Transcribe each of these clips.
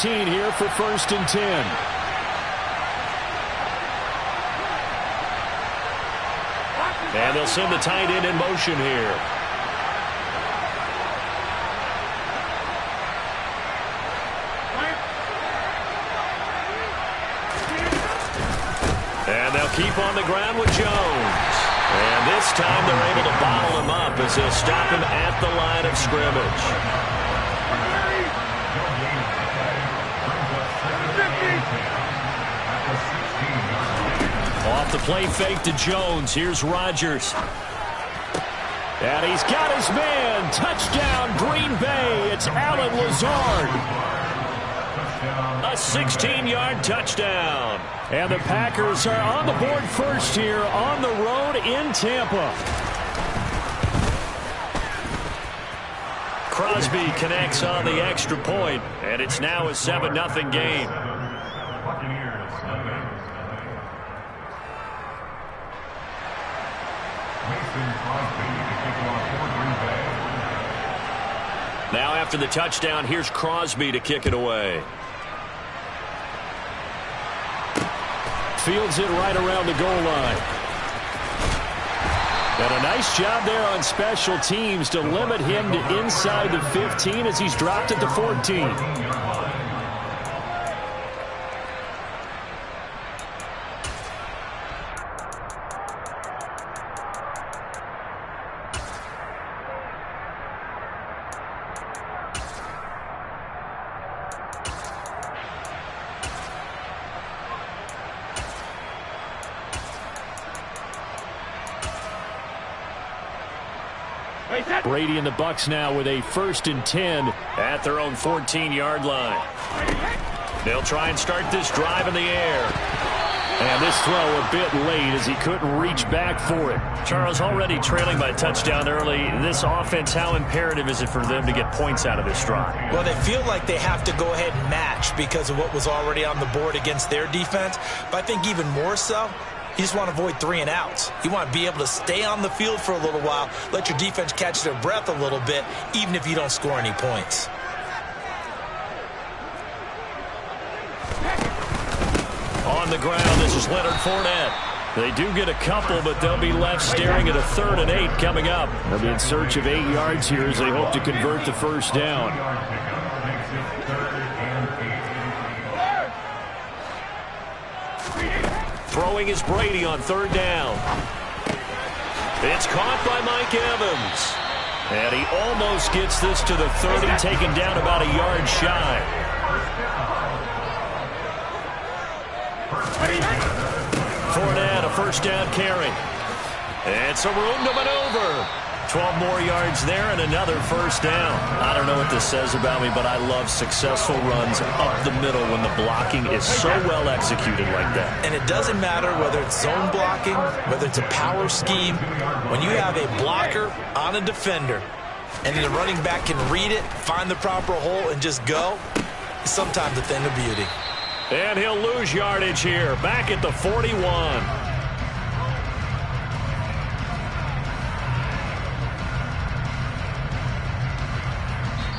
Here for 1st and 10. And they'll send the tight end in motion here. And they'll keep on the ground with Jones. And this time they're able to bottle him up as they'll stop him at the line of scrimmage. Off the play fake to Jones. Here's Rodgers. And he's got his man. Touchdown, Green Bay. It's Allen Lazard. A 16-yard touchdown. And the Packers are on the board first here on the road in Tampa. Crosby connects on the extra point, and it's now a 7-0 game. Now after the touchdown, here's Crosby to kick it away. Fields it right around the goal line. And a nice job there on special teams to limit him to inside the 15 as he's dropped at the 14. Brady and the Bucs now with a 1st and 10 at their own 14-yard line. They'll try and start this drive in the air. And this throw a bit late as he couldn't reach back for it. Charles, already trailing by a touchdown early. This offense, how imperative is it for them to get points out of this drive? Well, they feel like they have to go ahead and match because of what was already on the board against their defense. But I think even more so, you just want to avoid 3 and outs. You want to be able to stay on the field for a little while, let your defense catch their breath a little bit, even if you don't score any points. On the ground, this is Leonard Fournette. They do get a couple, but they'll be left staring at a 3rd and 8 coming up. They'll be in search of 8 yards here as they hope to convert the first down. Throwing is Brady on 3rd down. It's caught by Mike Evans. And he almost gets this to the 30, taken down about a yard shy. Fournette, a 1st down carry. And some room to maneuver. 12 more yards there and another 1st down. I don't know what this says about me, but I love successful runs up the middle when the blocking is so well executed like that. And it doesn't matter whether it's zone blocking, whether it's a power scheme. When you have a blocker on a defender and the running back can read it, find the proper hole, and just go, it's sometimes a thing of beauty. And he'll lose yardage here, back at the 41.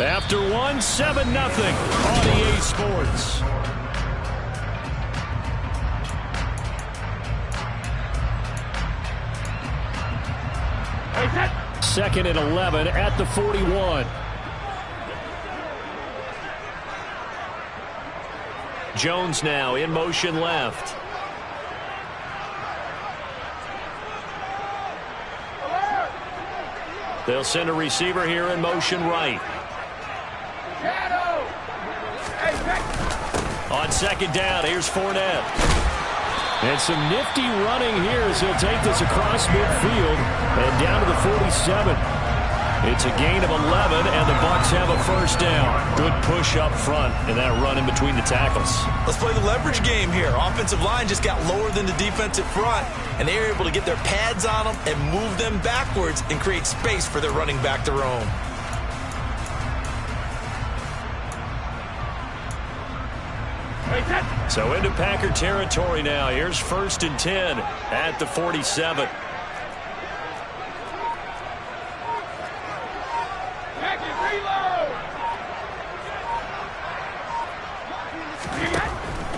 After 7-0 on EA Sports. Second and 11 at the 41. Jones now in motion left. They'll send a receiver here in motion right. On 2nd down, here's Fournette. And some nifty running here as he'll take this across midfield and down to the 47. It's a gain of 11, and the Bucs have a 1st down. Good push up front and that run in between the tackles. Let's play the leverage game here. Offensive line just got lower than the defensive front, and they were able to get their pads on them and move them backwards and create space for their running back to roam. So into Packer territory now. Here's 1st and 10 at the 47.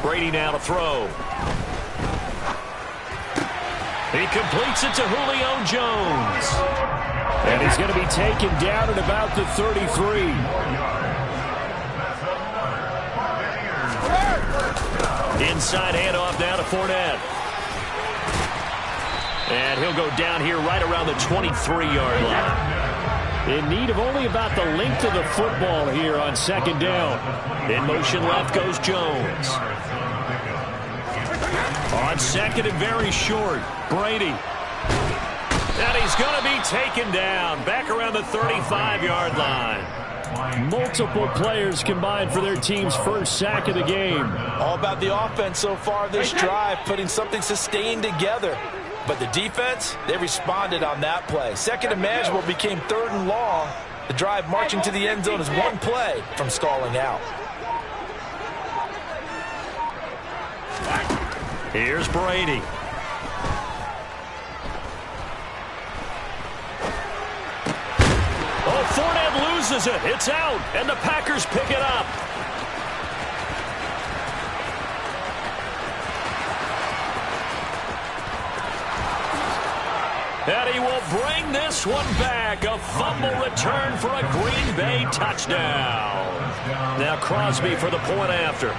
Brady now to throw. He completes it to Julio Jones. And he's going to be taken down at about the 33. Inside handoff now to Fournette. And he'll go down here right around the 23-yard line. In need of only about the length of the football here on second down. In motion left goes Jones. On second and very short, Brady. And he's going to be taken down back around the 35-yard line. Multiple players combined for their team's first sack of the game. All about the offense so far this drive, putting something sustained together. But the defense, they responded on that play. Second and manageable became third and long. The drive marching to the end zone is one play from stalling out. Here's Brady. Oh, Fournette loses it. It's out, and the Packers pick it up. And he will bring this one back. A fumble return for a Green Bay touchdown. Now Crosby for the point after.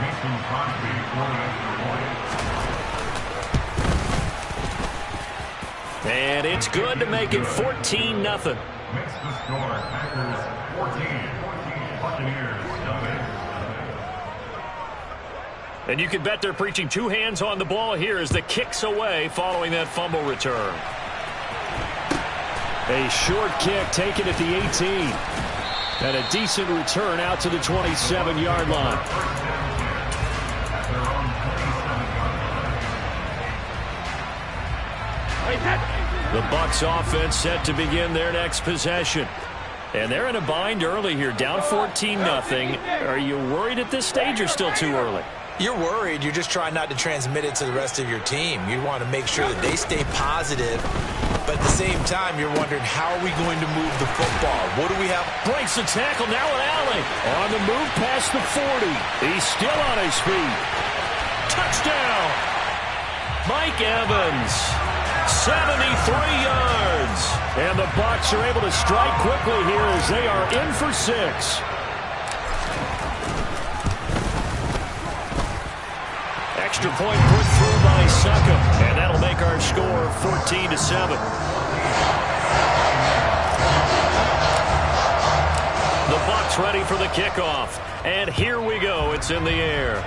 And it's good to make it 14-0. And you can bet they're preaching two hands on the ball here as the kick's away following that fumble return. A short kick taken at the 18. And a decent return out to the 27-yard line. The Bucs offense set to begin their next possession. And they're in a bind early here, down 14-0. Are you worried at this stage or still too early? You're worried. You're just trying not to transmit it to the rest of your team. You want to make sure that they stay positive. But at the same time, you're wondering, how are we going to move the football? What do we have? Breaks the tackle, now an alley. On the move past the 40. He's still on his feet. Touchdown! Mike Evans, 73 yards. And the Bucs are able to strike quickly here as they are in for 6. Extra point put through by Suckum, and that'll make our score 14-7. The Bucs ready for the kickoff, and here we go. It's in the air.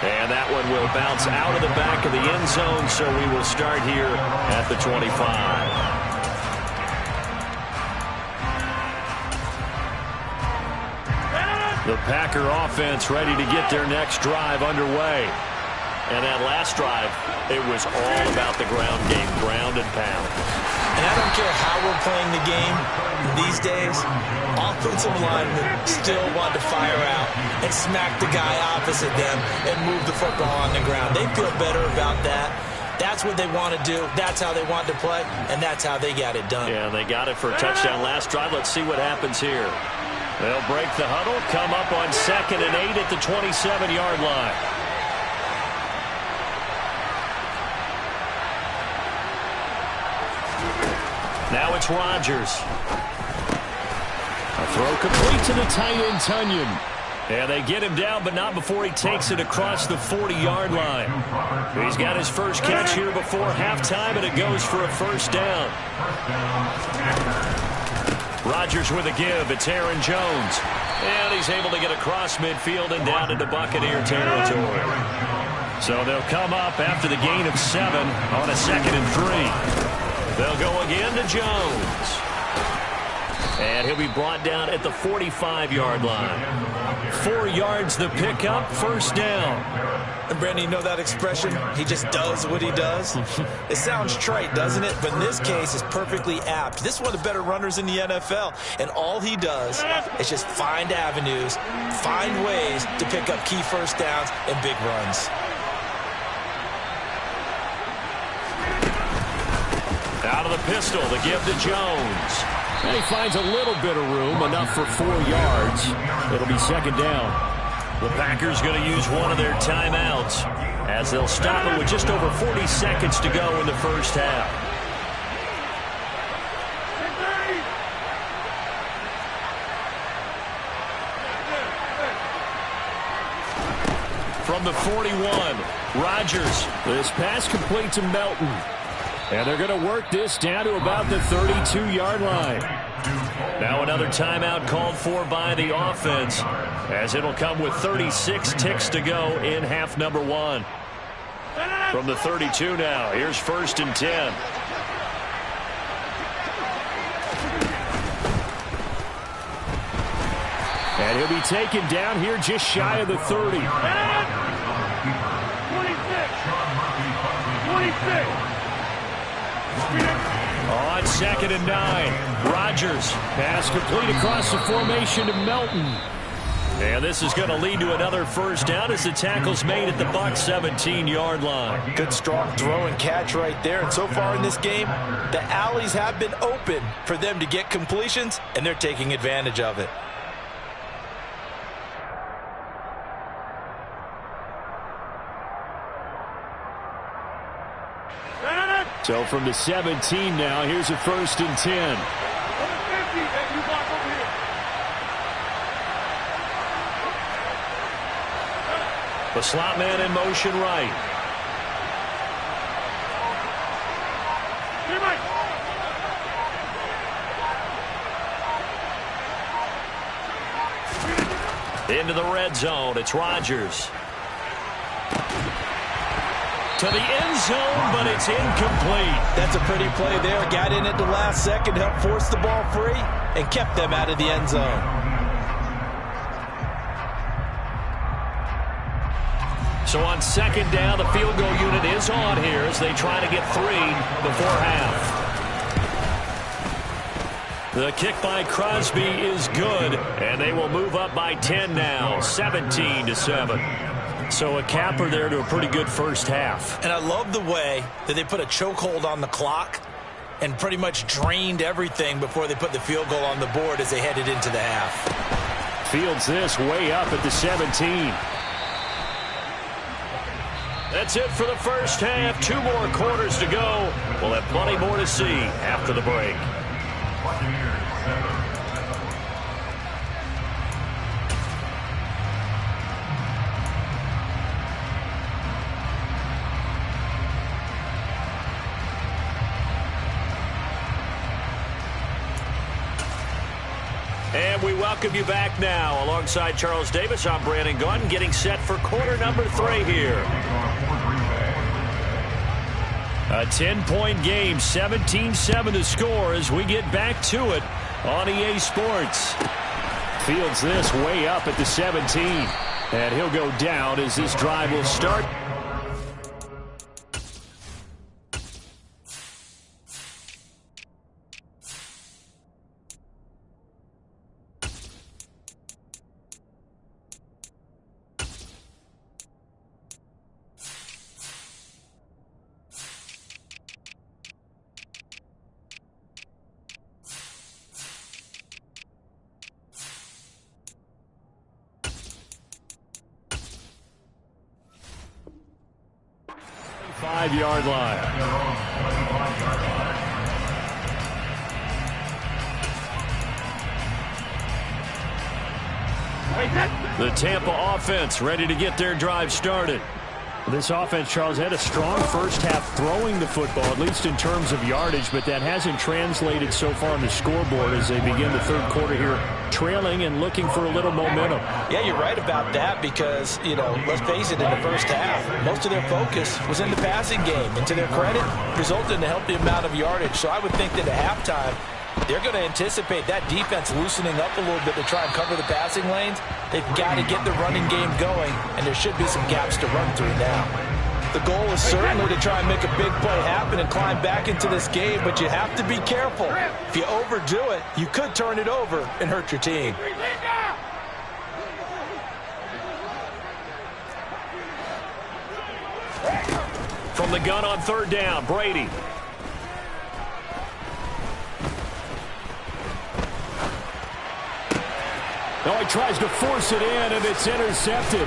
And that one will bounce out of the back of the end zone, so we will start here at the 25. The Packer offense ready to get their next drive underway. And that last drive, it was all about the ground game, ground and pound. And I don't care how we're playing the game these days, offensive linemen still want to fire out and smack the guy opposite them and move the football on the ground. They feel better about that. That's what they want to do. That's how they want to play, and that's how they got it done. Yeah, they got it for a touchdown last drive. Let's see what happens here. They'll break the huddle, come up on 2nd and 8 at the 27-yard line. Now it's Rodgers. A throw complete to the tight end, Tunyon. And they get him down, but not before he takes it across the 40-yard line. He's got his first catch here before halftime, and it goes for a first down. Rodgers with a give. It's Aaron Jones. And he's able to get across midfield and down into Buccaneer territory. So they'll come up after the gain of 7 on a 2nd and 3. They'll go again to Jones. And he'll be brought down at the 45-yard line. 4 yards the pickup, first down. And Brandon, you know that expression? He just does what he does. It sounds trite, doesn't it? But in this case, it's perfectly apt. This is one of the better runners in the NFL. And all he does is just find avenues, find ways to pick up key first downs and big runs. Out of the pistol, the give to Jones. And he finds a little bit of room, enough for 4 yards. It'll be second down. The Packers going to use one of their timeouts as they'll stop it with just over 40 seconds to go in the first half. From the 41, Rodgers. This pass complete to Melton. And they're going to work this down to about the 32-yard line. Now another timeout called for by the offense, as it'll come with 36 ticks to go in half number 1. From the 32 now, here's 1st and 10. And he'll be taken down here just shy of the 30. 26. On 2nd and 9, Rodgers. Pass complete across the formation to Melton. And this is going to lead to another first down as the tackle's made at the Bucs 17-yard line. Good strong throw and catch right there. And so far in this game, the alleys have been open for them to get completions, and they're taking advantage of it. So from the 17 now, here's a 1st and 10. The slot man in motion right. Into the red zone, it's Rodgers. To the end zone, but it's incomplete. That's a pretty play there. Got in at the last second, helped force the ball free, and kept them out of the end zone. So on 2nd down, the field goal unit is on here as they try to get 3 before half. The kick by Crosby is good, and they will move up by 10 now, 17-7. So a capper there to a pretty good first half. And I love the way that they put a chokehold on the clock and pretty much drained everything before they put the field goal on the board as they headed into the half. Fields this way up at the 17. That's it for the first half. 2 more quarters to go. We'll have plenty more to see after the break. And we welcome you back now. Alongside Charles Davis, I'm Brandon Gaudin, getting set for quarter number 3 here. A 10-point game, 17-7 to score as we get back to it on EA Sports. Fields this way up at the 17. And he'll go down as this drive will start. Five-yard line. The Tampa offense ready to get their drive started. This offense, Charles, had a strong first half throwing the football, at least in terms of yardage, but that hasn't translated so far on the scoreboard as they begin the third quarter here, trailing and looking for a little momentum. Yeah, you're right about that because, let's face it, in the first half, most of their focus was in the passing game. And to their credit, resulted in a healthy amount of yardage. So I would think that at halftime, they're going to anticipate that defense loosening up a little bit to try and cover the passing lanes. They've got to get the running game going, and there should be some gaps to run through now. The goal is certainly to try and make a big play happen and climb back into this game, but you have to be careful. If you overdo it, you could turn it over and hurt your team. From the gun on 3rd down, Brady. Oh, he tries to force it in, and it's intercepted.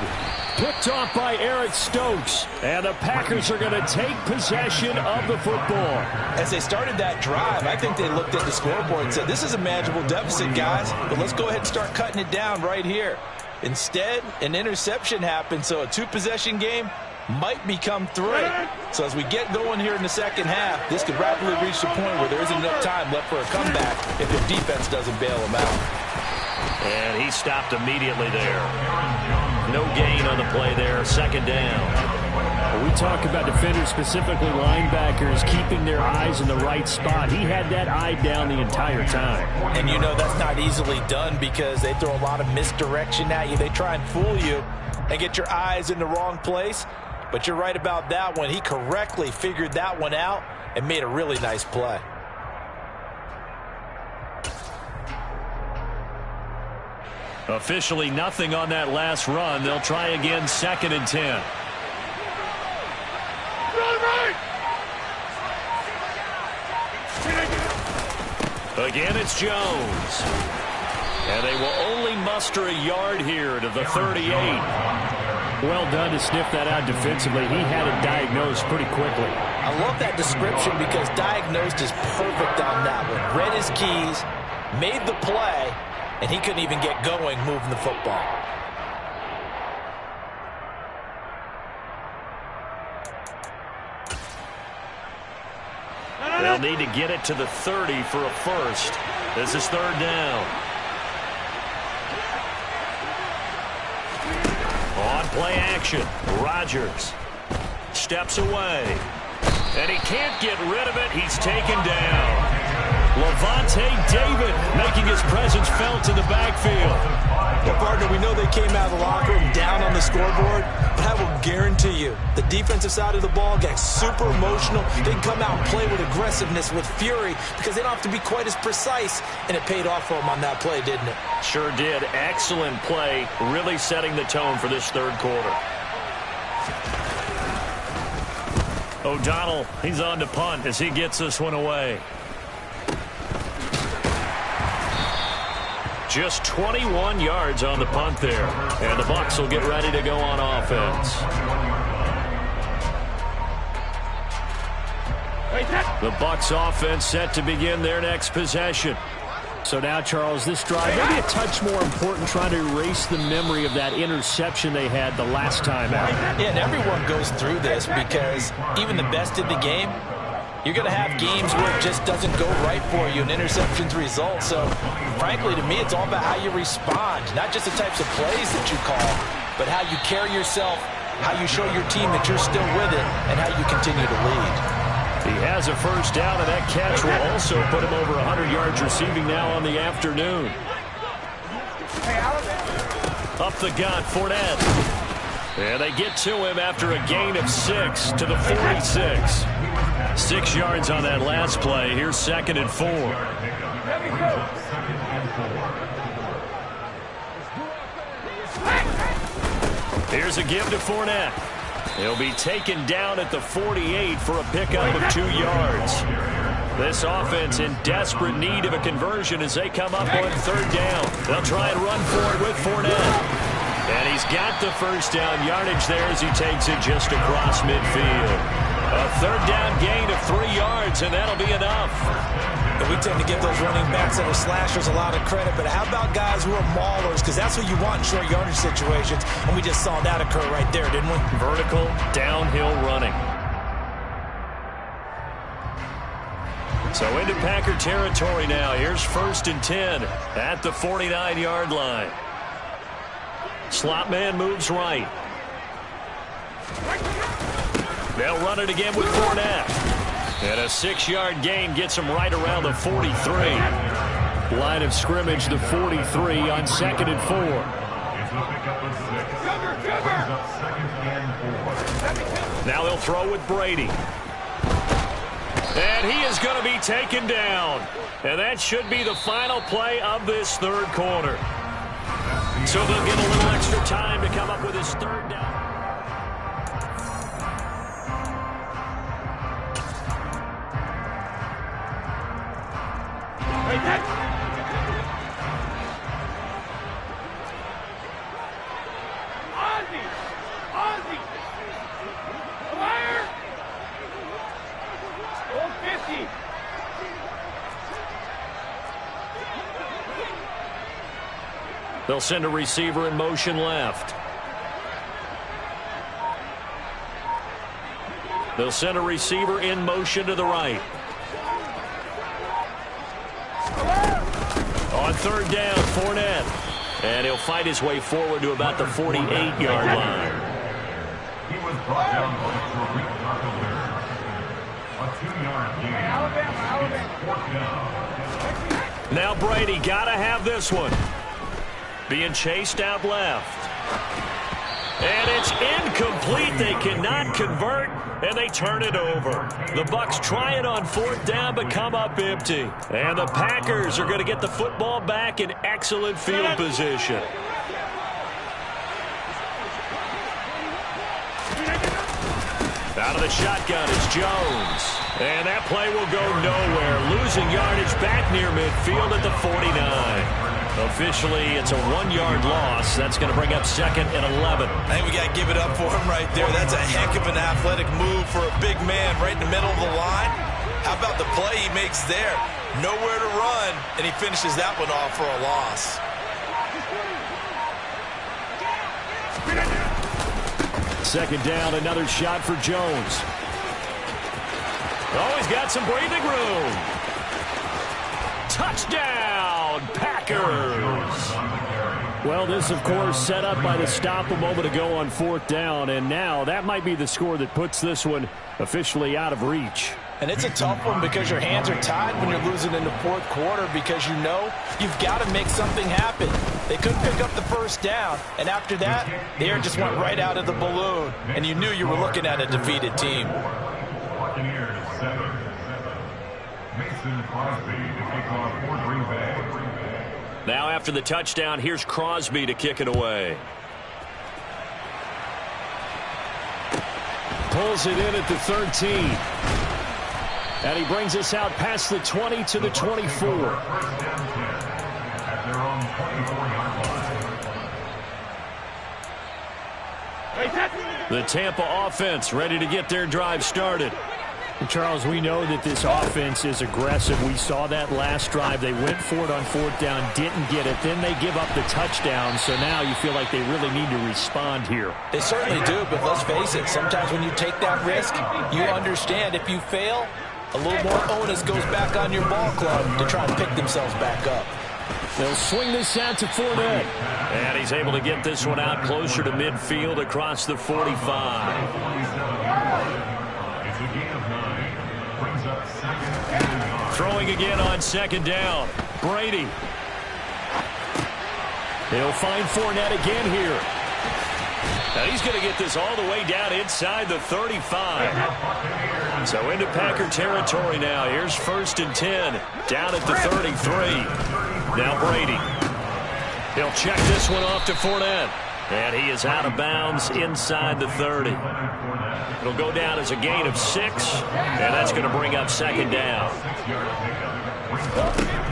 Picked off by Eric Stokes. And the Packers are going to take possession of the football. As they started that drive, I think they looked at the scoreboard and said, this is a manageable deficit, guys, but let's go ahead and start cutting it down right here. Instead, an interception happened, so a two-possession game might become three. So as we get going here in the second half, this could rapidly reach the point where there isn't enough time left for a comeback if the defense doesn't bail them out. And he stopped immediately there. No gain on the play there. Second down. We talk about defenders, specifically linebackers, keeping their eyes in the right spot. He had that eye down the entire time. And you know that's not easily done because they throw a lot of misdirection at you. They try and fool you and get your eyes in the wrong place. But you're right about that one. He correctly figured that one out and made a really nice play. Officially nothing on that last run. They'll try again, 2nd and 10. Again, it's Jones. And they will only muster a yard here to the 38. Well done to sniff that out defensively. He had it diagnosed pretty quickly. I love that description because diagnosed is perfect on that one. Read his keys, made the play, and he couldn't even get going moving the football. They'll need to get it to the 30 for a first. This is 3rd down. On play action, Rodgers steps away. And he can't get rid of it. He's taken down. Levante David making his presence felt in the backfield. Well, partner, we know they came out of the locker room down on the scoreboard, but I will guarantee you the defensive side of the ball got super emotional. They can come out and play with aggressiveness, with fury, because they don't have to be quite as precise, and it paid off for them on that play, didn't it? Sure did. Excellent play, really setting the tone for this third quarter. O'Donnell, he's on to punt as he gets this one away. Just 21 yards on the punt there. And the Bucs will get ready to go on offense. The Bucs offense set to begin their next possession. So now, Charles, this drive maybe a touch more important, trying to erase the memory of that interception they had the last time out. Yeah, and everyone goes through this because even the best in the game, you're going to have games where it just doesn't go right for you and interceptions result. So, frankly, to me, it's all about how you respond, not just the types of plays that you call, but how you carry yourself, how you show your team that you're still with it, and how you continue to lead. He has a first down, and that catch will also put him over 100 yards receiving now on the afternoon. Up the gut, Fournette. And they get to him after a gain of 6 to the 46. 6 yards on that last play. Here's 2nd and 4. Here's a give to Fournette. He'll be taken down at the 48 for a pickup of 2 yards. This offense in desperate need of a conversion as they come up on 3rd down. They'll try and run for it with Fournette. And he's got the first down yardage there as he takes it just across midfield. A 3rd down gain of 3 yards, and that'll be enough. And we tend to give those running backs that are slashers a lot of credit, but how about guys who are maulers? Because that's what you want in short yardage situations, and we just saw that occur right there, didn't we? Vertical, downhill running. So into Packer territory now. Here's 1st and 10 at the 49-yard line. Slot man moves right. They'll run it again with Fournette. And a 6-yard gain gets him right around the 43. Line of scrimmage, the 43 on 2nd and 4. Now they'll throw with Brady. And he is going to be taken down. And that should be the final play of this third quarter. So they'll get a little extra time to come up with his 3rd down. They'll send a receiver in motion left. They'll send a receiver in motion to the right. On third down, Fournette. And he'll fight his way forward to about the 48-yard line. He was brought down by a 2-yard gain. It's fourth down. Now Brady got to have this one. Being chased out left. And it's incomplete. They cannot convert, and they turn it over. The Bucs try it on fourth down, but come up empty. And the Packers are going to get the football back in excellent field position. Out of the shotgun is Jones. And that play will go nowhere. Losing yardage back near midfield at the 49. Officially, it's a 1-yard loss. That's going to bring up second and 11. I think we got to give it up for him right there. That's a heck of an athletic move for a big man right in the middle of the line. How about the play he makes there? Nowhere to run, and he finishes that one off for a loss. Second down, another shot for Jones. Oh, he's got some breathing room. Touchdown, Packers. Well, this, of course, set up by the stop a moment ago on fourth down, and now that might be the score that puts this one officially out of reach. And it's a tough one because your hands are tied when you're losing in the fourth quarter because you know you've got to make something happen. They couldn't pick up the first down, and after that, the air just went right out of the balloon, and you knew you were looking at a defeated team. Buccaneers 7. Mason Crosby to kick off for Green Bay. Now after the touchdown, here's Crosby to kick it away. Pulls it in at the 13. And he brings us out past the 20 to the 24. First down 10 at their own 24-yard line. The Tampa offense ready to get their drive started. Charles, we know that this offense is aggressive. We saw that last drive. They went for it on fourth down, didn't get it. Then they give up the touchdown. So now you feel like they really need to respond here. They certainly do, but let's face it. Sometimes when you take that risk, you understand if you fail, a little more onus goes back on your ball club to try and pick themselves back up. They'll swing this out to Fournette. And he's able to get this one out closer to midfield across the 45. Throwing again on second down. Brady. He'll find Fournette again here. Now he's going to get this all the way down inside the 35. So into Packer territory now. Here's first and 10. Down at the 33. Now Brady. He'll check this one off to Fournette. And he is out of bounds inside the 30. It'll go down as a gain of 6. And that's going to bring up second down.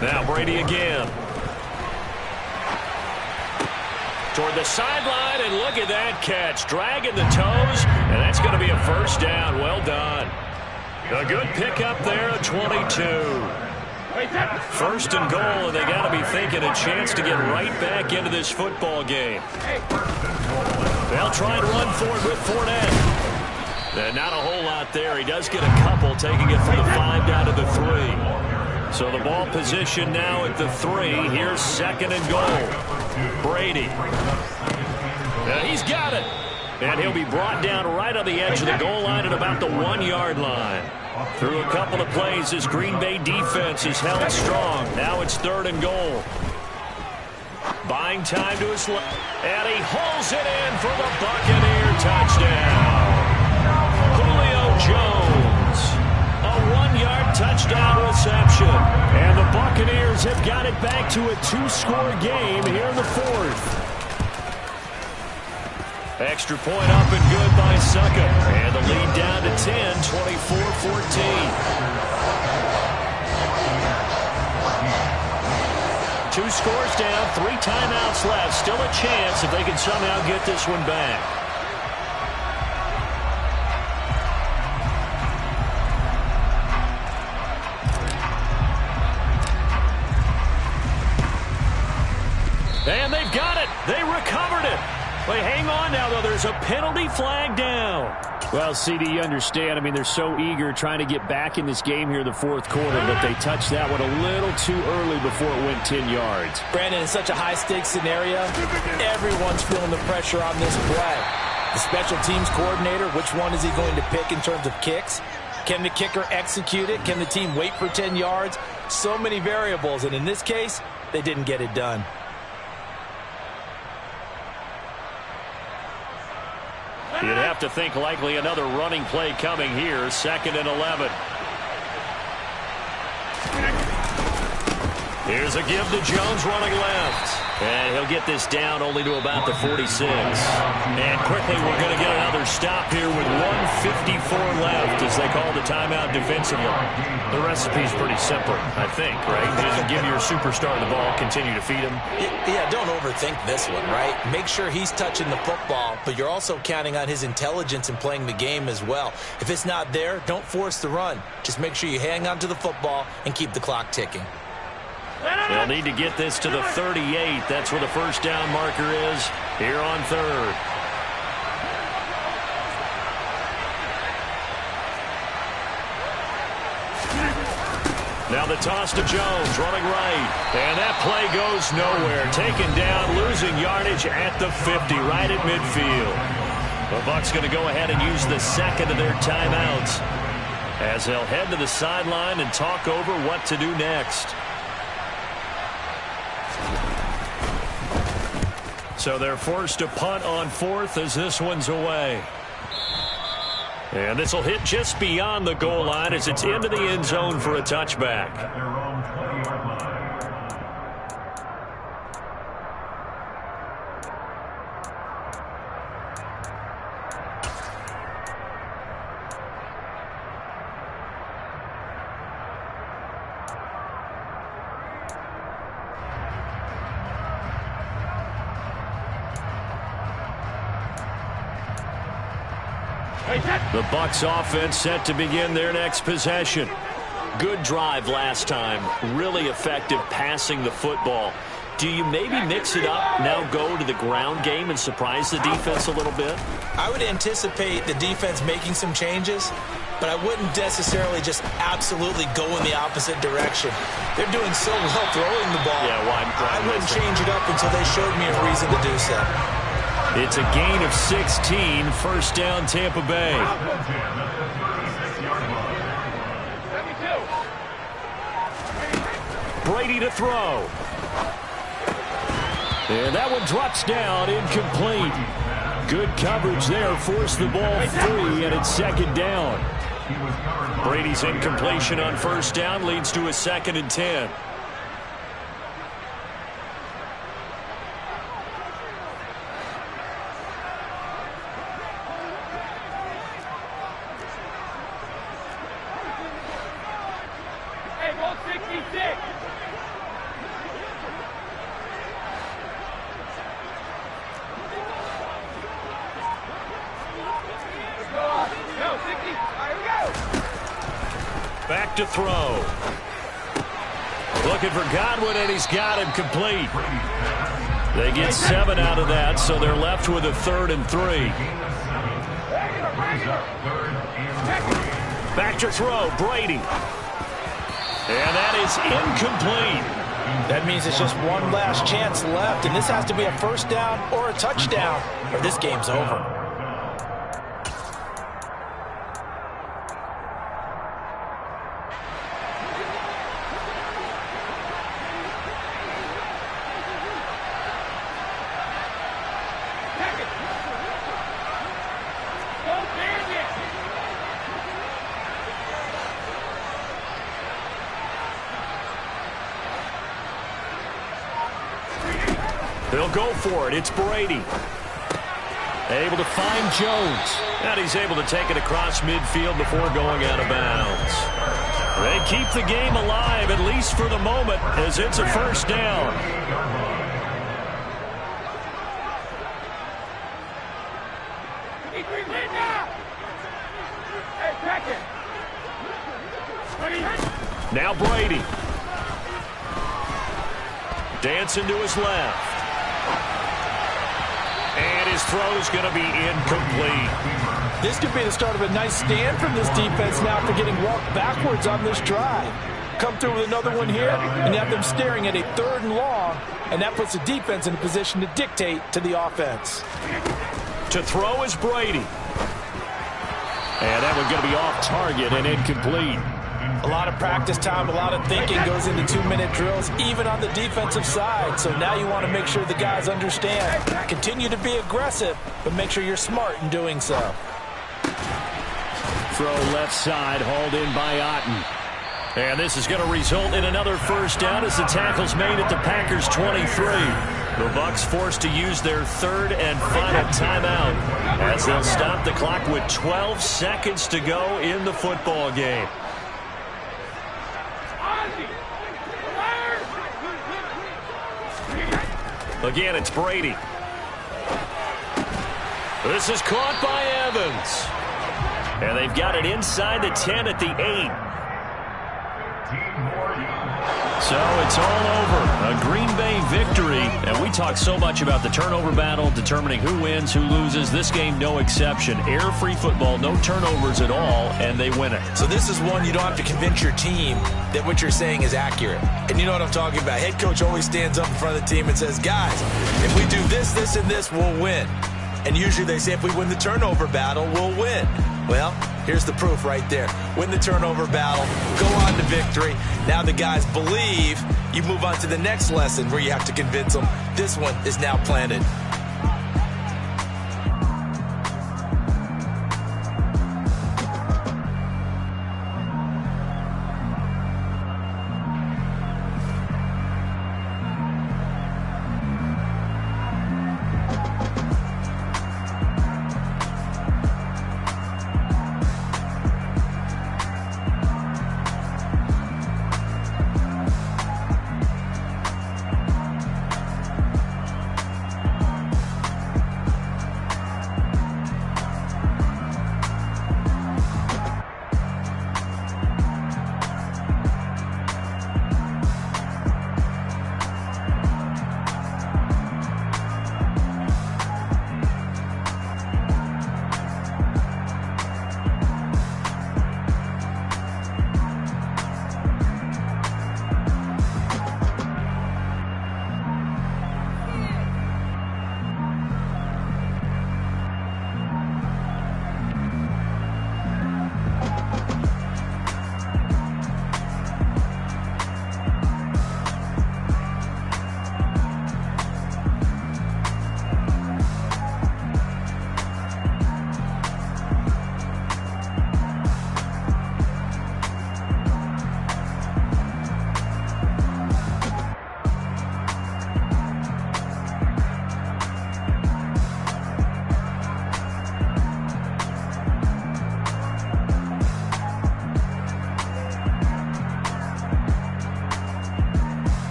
Now Brady again. Toward the sideline, and look at that catch. Dragging the toes, and that's going to be a first down. Well done. A good pickup there at 22. First and goal, and they got to be thinking a chance to get right back into this football game. They'll try and run for it with Fournette. And not a whole lot there. He does get a couple, taking it from the 5 down to the 3. So the ball position now at the 3. Here's second and goal. Brady. And he's got it. And he'll be brought down right on the edge of the goal line at about the 1-yard line. Through a couple of plays, this Green Bay defense is held strong. Now it's third and goal. Buying time to his left. And he hauls it in for the Buccaneer touchdown. Julio Jones. A 1-yard touchdown reception. And the Buccaneers have got it back to a 2-score game here in the fourth. Extra point up and good by Succa. And the lead down to 10, 24-14. 2 scores down, 3 timeouts left. Still a chance if they can somehow get this one back. And they've got They recovered it. Wait, hang on now, though. There's a penalty flag down. Well, CD, you understand. I mean, they're so eager trying to get back in this game here in the fourth quarter, but they touched that one a little too early before it went 10 yards. Brandon, in such a high-stakes scenario, everyone's feeling the pressure on this play. The special teams coordinator, which one is he going to pick in terms of kicks? Can the kicker execute it? Can the team wait for 10 yards? So many variables, and in this case, they didn't get it done. You'd have to think likely another running play coming here. 2nd and 11. Here's a give to Jones running left. And he'll get this down only to about the 46. And quickly we're going to get another stop here with 1:54 left as they call the timeout defensively. The recipe's pretty simple, I think, right? Just give your superstar the ball, continue to feed him. Yeah, don't overthink this one, right? Make sure he's touching the football, but you're also counting on his intelligence in playing the game as well. If it's not there, don't force the run. Just make sure you hang on to the football and keep the clock ticking. They'll need to get this to the 38. That's where the first down marker is here on 3rd. Now the toss to Jones, running right. And that play goes nowhere. Taken down, losing yardage at the 50, right at midfield. The Bucs going to go ahead and use the second of their timeouts as they'll head to the sideline and talk over what to do next. So they're forced to punt on 4th as this one's away. And this will hit just beyond the goal line as it's into the end zone for a touchback. At their own 20-yard line. The Bucs offense set to begin their next possession. Good drive last time. Really effective passing the football. Do you maybe mix it up, now go to the ground game and surprise the defense a little bit? I would anticipate the defense making some changes, but I wouldn't necessarily just absolutely go in the opposite direction. They're doing so well throwing the ball. Yeah, why I wouldn't change it up until they showed me a reason to do so. It's a gain of 16, first down Tampa Bay. Brady to throw. And that one drops down, incomplete. Good coverage there, forced the ball free, and it's 2nd down. Brady's incompletion on first down leads to a 2nd and 10. Back to throw. Looking for Godwin, and he's got him complete. They get 7 out of that, so they're left with a 3rd and 3. Back to throw, Brady. And that is incomplete. That means it's just one last chance left, and this has to be a first down or a touchdown, or this game's over. They'll go for it. It's Brady. Able to find Jones. And he's able to take it across midfield before going out of bounds. They keep the game alive, at least for the moment, as it's a first down. Now Brady. Dancing to his left. His throw's going to be incomplete. This could be the start of a nice stand from this defense now after getting walked backwards on this drive. Come through with another one here, and you have them staring at a 3rd and long, and that puts the defense in a position to dictate to the offense. To throw is Brady. And that one's going to be off target and incomplete. A lot of practice time, a lot of thinking goes into 2-minute drills, even on the defensive side. So now you want to make sure the guys understand. Continue to be aggressive, but make sure you're smart in doing so. Throw left side, hauled in by Otten. And this is going to result in another first down as the tackle's made at the Packers' 23. The Bucs forced to use their 3rd and final timeout as they'll stop the clock with 12 seconds to go in the football game. Again, it's Brady. This is caught by Evans. And they've got it inside the 10 at the 8. So it's all over. A Green Bay victory. And we talk so much about the turnover battle, determining who wins, who loses. This game, no exception. Error-free football, no turnovers at all, and they win it. So this is one you don't have to convince your team that what you're saying is accurate. And you know what I'm talking about. Head coach always stands up in front of the team and says, guys, if we do this, this, and this, we'll win. And usually they say if we win the turnover battle, we'll win. Well, here's the proof right there. Win the turnover battle, go on to victory. Now the guys believe. You move on to the next lesson where you have to convince them. This one is now planted.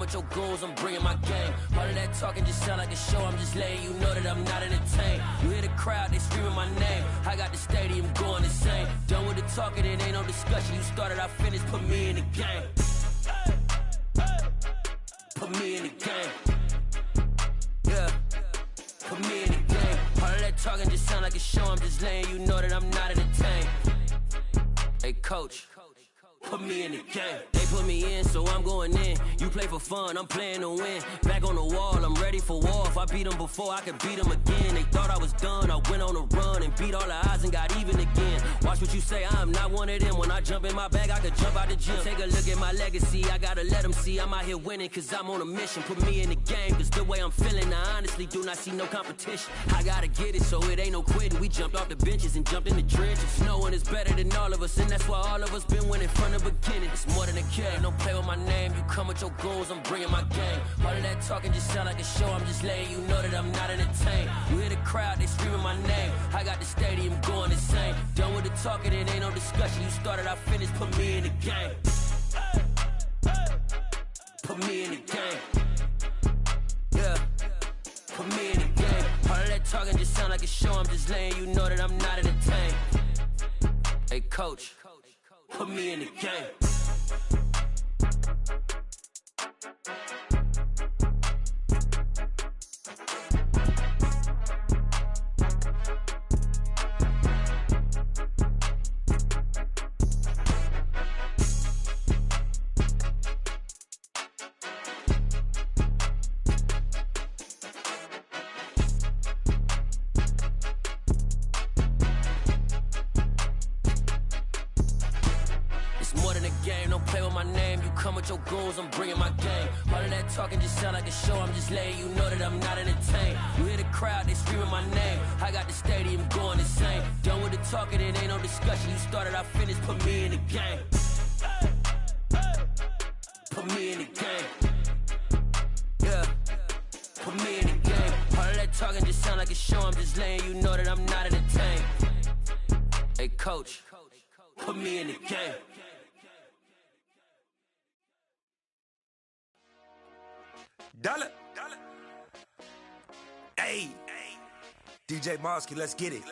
with your goons, I'm bringing my game. All of that talking just sound like a show, I'm just letting you know that I'm not entertained. You hear the crowd, they screaming my name. I got the stadium going insane. Done with the talking, it ain't no discussion. You started, I finished, put me in the game. Put me in the game. Yeah, put me in the game. All of that talking just sound like a show, I'm just letting you know that I'm not entertained. Hey, coach. Put me in the game. They put me in, so I'm going in. You play for fun, I'm playing to win. Back on the wall, I'm ready for war. If I beat them before, I could beat them again. They thought I was done, I went on a run and beat all the odds and got even again. Watch what you say, I'm not one of them. When I jump in my bag, I could jump out the gym. Take a look at my legacy, I gotta let them see I'm out here winning, cause I'm on a mission. Put me in the game, cause the way I'm feeling, I honestly do not see no competition. I gotta get it, so it ain't no quitting. We jumped off the benches and jumped in the trenches. No one is better than all of us, and that's why all of us been winning from the beginning. It's more than a game, don't play with my name. You come with your goons, I'm bringing my game. All of that talking just sound like a show, I'm just letting you know that I'm not entertained. You hear the crowd, they screaming my name. I got the stadium going insane. Done with the talking, it ain't no discussion. You started, I finished, put me in the game. Put me in the game. Yeah, put me in the game. All of that talking just sound like a show, I'm just letting you know that I'm not entertained. Hey coach, put me in the game. With your goons, I'm bringing my game. All of that talking just sound like a show, I'm just letting you know that I'm not entertained. You hear the crowd, they screaming my name. I got the stadium going insane. Done with the talking, it ain't no discussion. You started, I finished, put me in the game. Put me in the game. Yeah, put me in the game. All of that talking just sound like a show, I'm just letting you know that I'm not entertained. Hey coach, put me in the game. Dollar. Hey, DJ Mosky, let's get it.